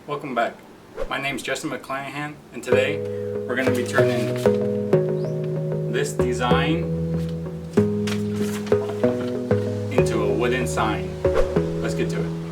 Welcome back. My name's JesseMcDesign, and today we're going to be turning this design into a wooden sign. Let's get to it.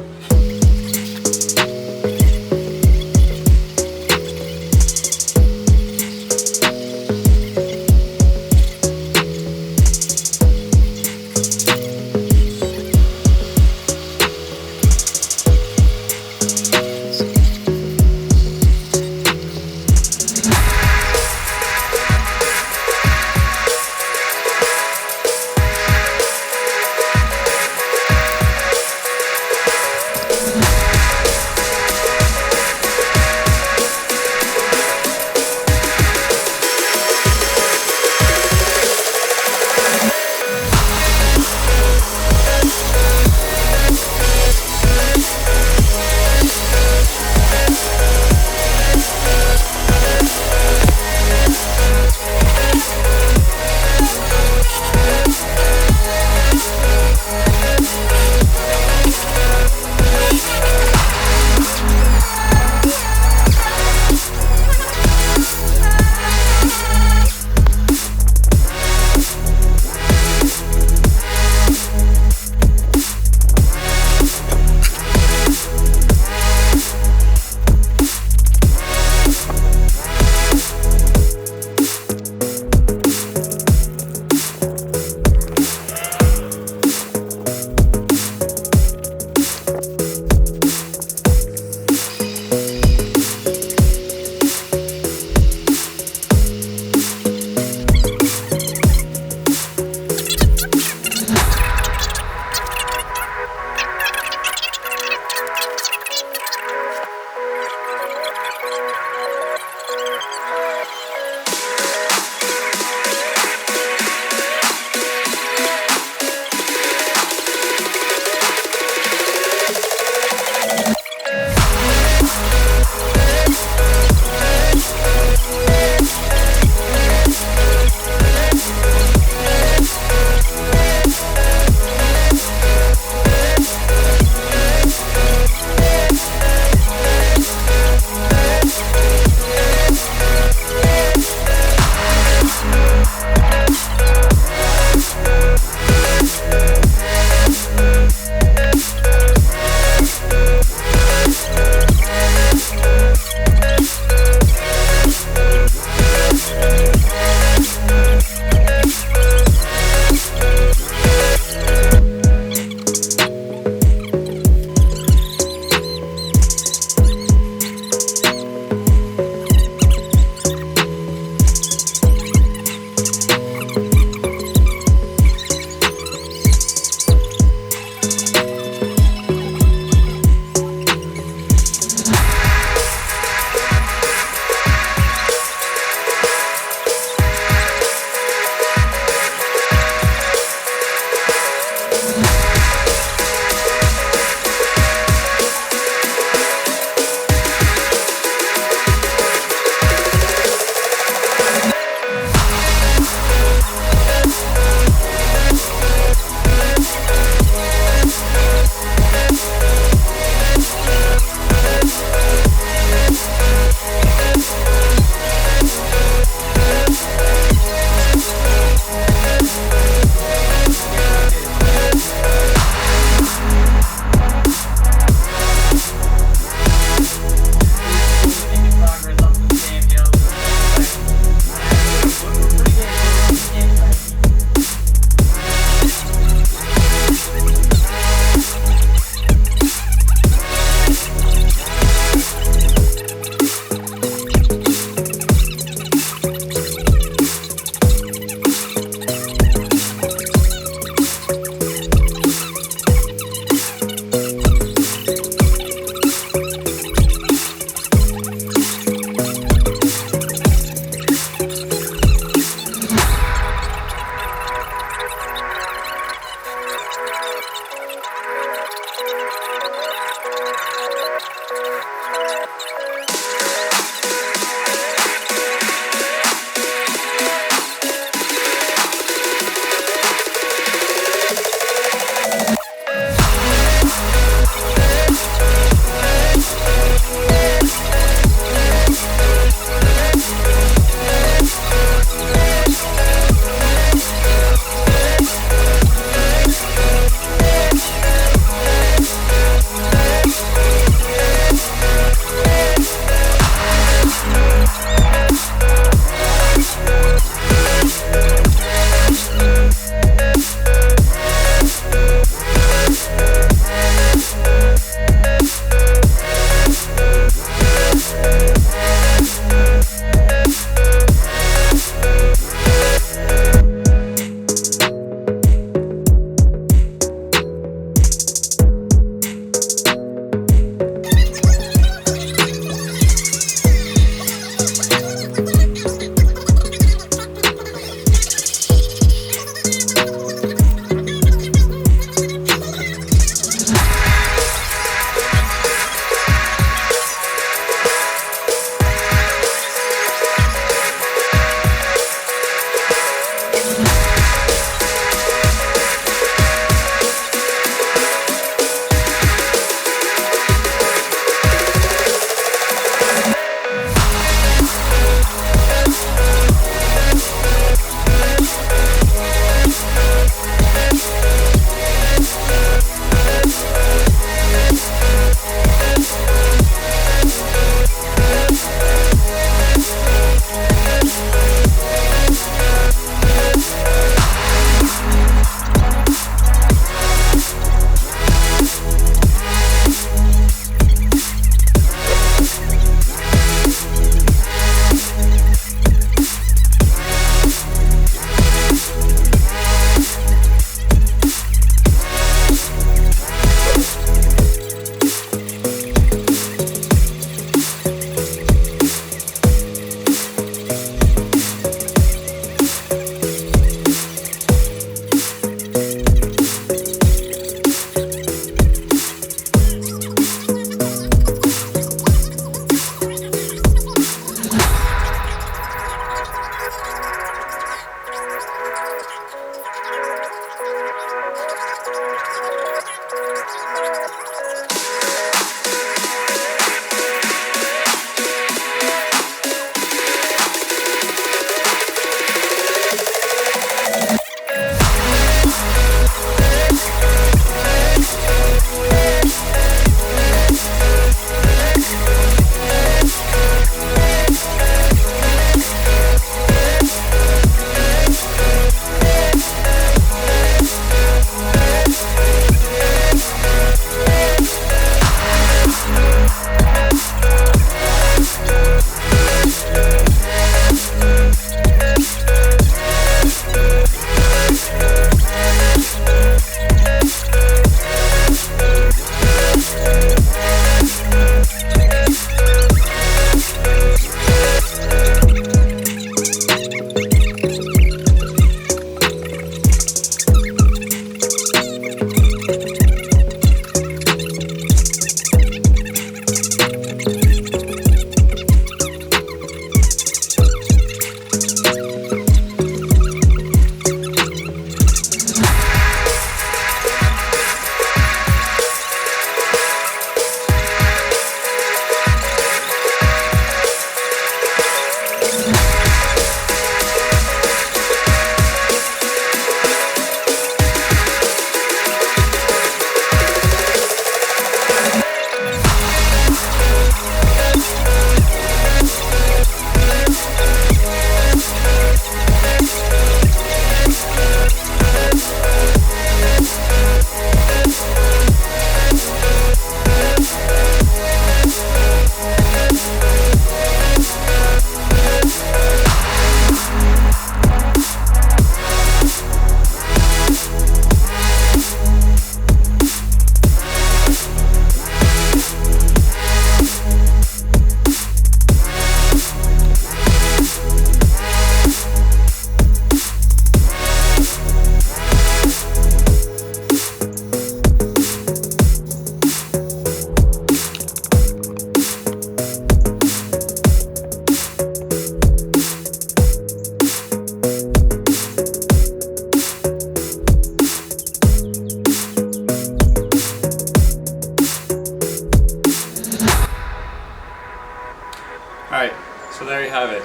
So there you have it.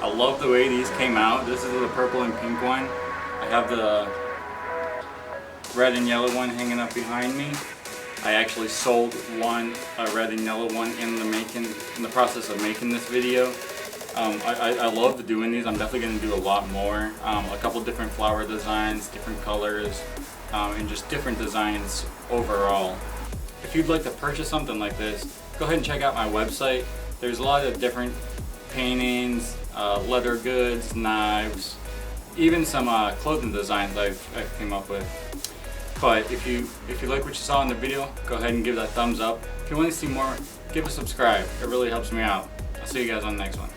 I love the way these came out. This is the purple and pink one. I have the red and yellow one hanging up behind me. I actually sold one, a red and yellow one in the process of making this video. I love doing these. I'm definitely going to do a lot more. A couple different flower designs, different colors, and just different designs overall. If you'd like to purchase something like this, go ahead and check out my website. There's a lot of different paintings, leather goods, knives, even some clothing designs I've came up with. But if you like what you saw in the video, go ahead and give that thumbs up. If you want to see more, give a subscribe. It really helps me out. I'll see you guys on the next one.